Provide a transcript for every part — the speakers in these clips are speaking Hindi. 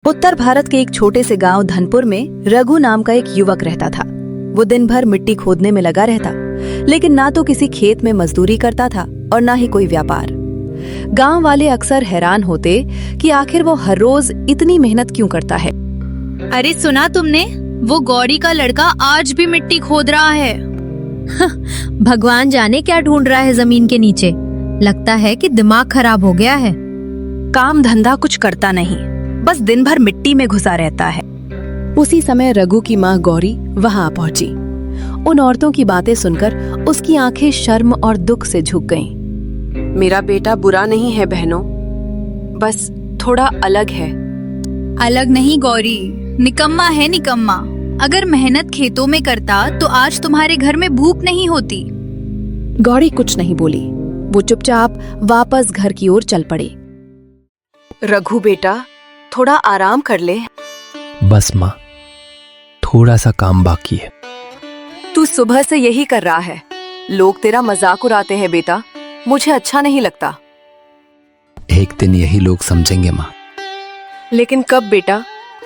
उत्तर भारत के एक छोटे से गांव धनपुर में रघु नाम का एक युवक रहता था। वो दिन भर मिट्टी खोदने में लगा रहता, लेकिन ना तो किसी खेत में मजदूरी करता था और ना ही कोई व्यापार। गांव वाले अक्सर हैरान होते कि आखिर वो हर रोज इतनी मेहनत क्यों करता है। अरे सुना तुमने, वो गौरी का लड़का आज भी मिट्टी खोद रहा है। भगवान जाने क्या ढूंढ रहा है जमीन के नीचे। लगता है कि दिमाग खराब हो गया है। काम धंधा कुछ करता नहीं, बस दिन भर मिट्टी में घुसा रहता है। उसी समय रघु की माँ गौरी वहां आ पहुंची। उन औरतों की बातें सुनकर उसकी आंखें शर्म और दुख से झुक गईं। मेरा बेटा बुरा नहीं है बहनों, बस थोड़ा अलग है। अलग नहीं गौरी, निकम्मा है निकम्मा। अगर मेहनत खेतों में करता तो आज तुम्हारे घर में भूख नहीं होती। गौरी कुछ नहीं बोली, वो चुपचाप वापस घर की ओर चल पड़ी। रघु बेटा, थोड़ा आराम कर ले। बस माँ, थोड़ा सा काम बाकी है। तू सुबह से यही कर रहा है। लोग तेरा मजाक उड़ाते हैं बेटा, मुझे अच्छा नहीं लगता। एक दिन यही लोग समझेंगे माँ। लेकिन कब बेटा?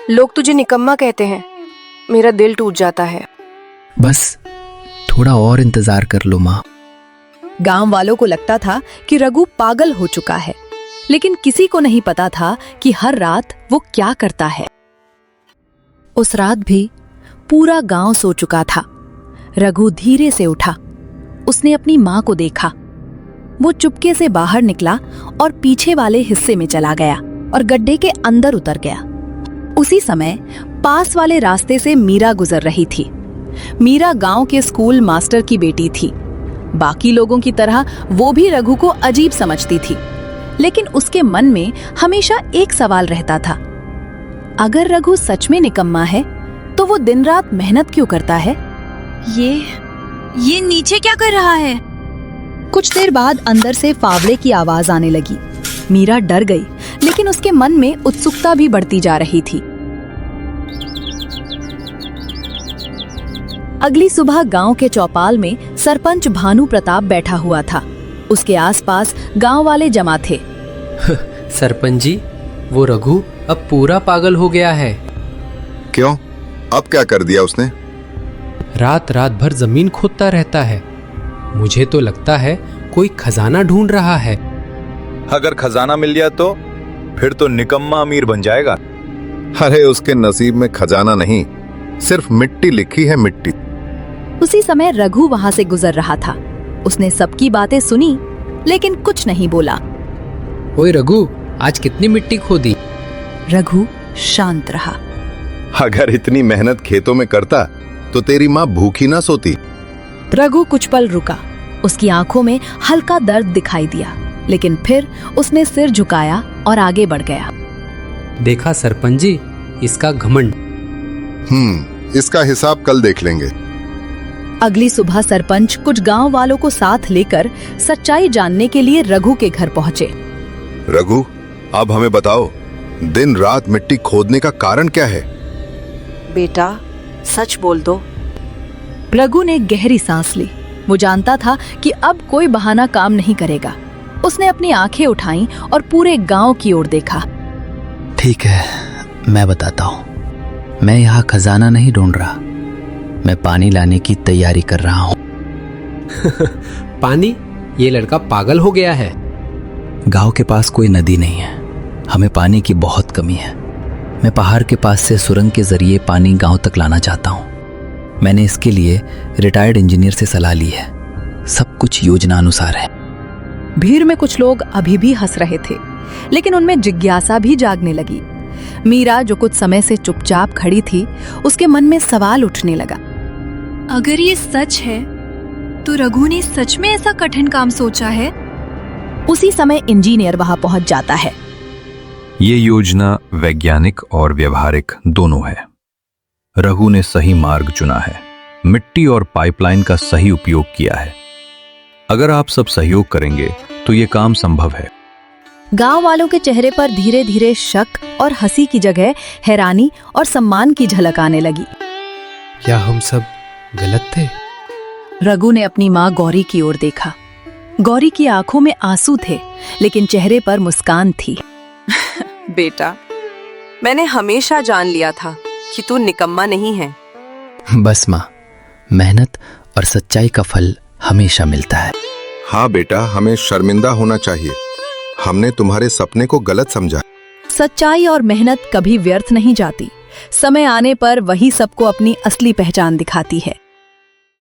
लोग तुझे निकम्मा कहते हैं, मेरा दिल टूट जाता है। बस थोड़ा और इंतजार कर लो माँ। गांव वालों को लगता था कि रघु पागल हो चुका है, लेकिन किसी को नहीं पता था कि हर रात वो क्या करता है। उस रात भी पूरा गांव सो चुका था। रघु धीरे से उठा। उसने अपनी माँ को देखा। वो चुपके से बाहर निकला और पीछे वाले हिस्से में चला गया और गड्ढे के अंदर उतर गया। उसी समय पास वाले रास्ते से मीरा गुजर रही थी। मीरा गांव के स्कूल मास्टर की बेटी थी। बाकी लोगों की तरह वो भी रघु को अजीब समझती थी, लेकिन उसके मन में हमेशा एक सवाल रहता था। अगर रघु सच में निकम्मा है तो वो दिन रात मेहनत क्यों करता है? ये नीचे क्या कर रहा है? कुछ देर बाद अंदर से फावड़े की आवाज आने लगी। मीरा डर गई, लेकिन उसके मन में उत्सुकता भी बढ़ती जा रही थी। अगली सुबह गांव के चौपाल में सरपंच भानु प्रताप बैठा हुआ था। उसके आसपास गांव वाले जमा थे। सरपंच जी, वो रघु अब पूरा पागल हो गया है। क्यों? अब क्या कर दिया उसने? रात रात भर जमीन खोदता रहता है। मुझे तो लगता है कोई खजाना ढूंढ रहा है। अगर खजाना मिल गया तो फिर तो निकम्मा अमीर बन जाएगा। अरे उसके नसीब में खजाना नहीं, सिर्फ मिट्टी लिखी है, मिट्टी। उसी समय रघु वहां से गुजर रहा था। उसने सबकी बातें सुनी, लेकिन कुछ नहीं बोला। ओए रघु, आज कितनी मिट्टी खोदी? रघु शांत रहा। अगर इतनी मेहनत खेतों में करता तो तेरी माँ भूखी ना सोती। रघु कुछ पल रुका। उसकी आंखों में हल्का दर्द दिखाई दिया, लेकिन फिर उसने सिर झुकाया और आगे बढ़ गया। देखा सरपंच जी, इसका घमंड। इसका हिसाब कल देख लेंगे। अगली सुबह सरपंच कुछ गांव वालों को साथ लेकर सच्चाई जानने के लिए रघु के घर पहुंचे। रघु, अब हमें बताओ, दिन रात मिट्टी खोदने का कारण क्या है? बेटा, सच बोल दो। रघु ने गहरी सांस ली। वो जानता था कि अब कोई बहाना काम नहीं करेगा। उसने अपनी आंखें उठाईं और पूरे गांव की ओर देखा। ठीक है, मैं बताता हूँ। मैं यहाँ खजाना नहीं ढूंढ रहा, मैं पानी लाने की तैयारी कर रहा हूँ। पानी? ये लड़का पागल हो गया है। गांव के पास कोई नदी नहीं है, हमें पानी की बहुत कमी है। मैं पहाड़ के पास से सुरंग के जरिए पानी गांव तक लाना चाहता हूँ। मैंने इसके लिए रिटायर्ड इंजीनियर से सलाह ली है। सब कुछ योजना अनुसार है। भीड़ में कुछ लोग अभी भी हंस रहे थे, लेकिन उनमें जिज्ञासा भी जागने लगी। मीरा, जो कुछ समय से चुपचाप खड़ी थी, उसके मन में सवाल उठने लगा। अगर ये सच है तो रघु ने सच में ऐसा कठिन काम सोचा है? उसी समय इंजीनियर वहां पहुंच जाता है। ये योजना वैज्ञानिक और व्यवहारिक दोनों है। रघु ने सही मार्ग चुना है, मिट्टी और पाइपलाइन का सही उपयोग किया है। अगर आप सब सहयोग करेंगे तो ये काम संभव है। गांव वालों के चेहरे पर धीरे धीरे शक और हंसी की जगह हैरानी और सम्मान की झलक आने लगी। क्या हम सब गलत थे? रघु ने अपनी माँ गौरी की ओर देखा। गौरी की आंखों में आंसू थे, लेकिन चेहरे पर मुस्कान थी। बेटा, मैंने हमेशा जान लिया था कि तू निकम्मा नहीं है। बस माँ, मेहनत और सच्चाई का फल हमेशा मिलता है। हाँ बेटा, हमें शर्मिंदा होना चाहिए। हमने तुम्हारे सपने को गलत समझा। सच्चाई और मेहनत कभी व्यर्थ नहीं जाती। समय आने पर वही सबको अपनी असली पहचान दिखाती है।